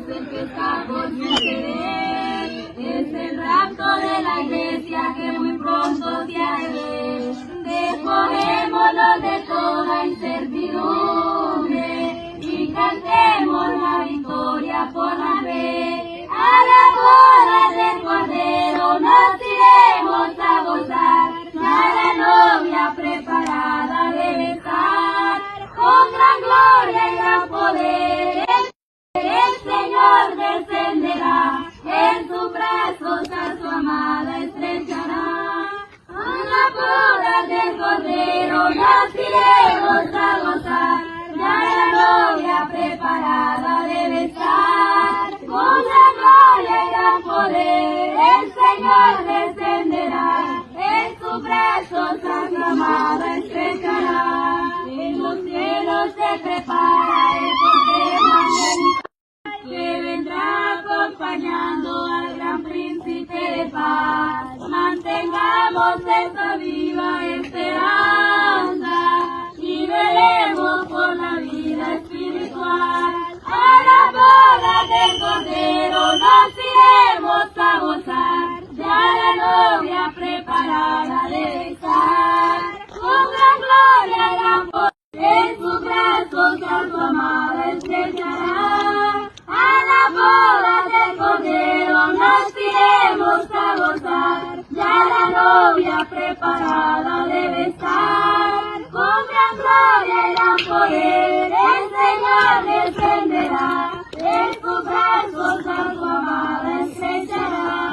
es el que está por suceder. Es el rapto de la iglesia que muy pronto se ha de ver. Despojémonos de toda incertidumbre y cantemos la victoria por la fe. A la boda del Cordero nos iremos a gozar, ya la novia preparada debe estar. Con gran gloria y gran poder el Señor descenderá, en sus brazos a su amada estrechará. A la boda del Cordero nos iremos a gozar, ya la novia preparada debe estar. Con gran gloria y gran poder el Señor descenderá, en sus brazos a su amada estrechará. En los cielos se prepara el Cordero que vendrá acompañando al gran príncipe de paz. Mantengamos esta viva esperanza y veremos por la vida espiritual. A la boda del Cordero nos iremos a gozar, ya la novia preparada debe estar. Con gran gloria y gran poder en sus brazos a su amada estrechará. A la boda del Cordero nos iremos a gozar, ya la novia preparada debe estar. Con gran gloria y gran poder el Señor descenderá, en sus brazos a su amada estrechará.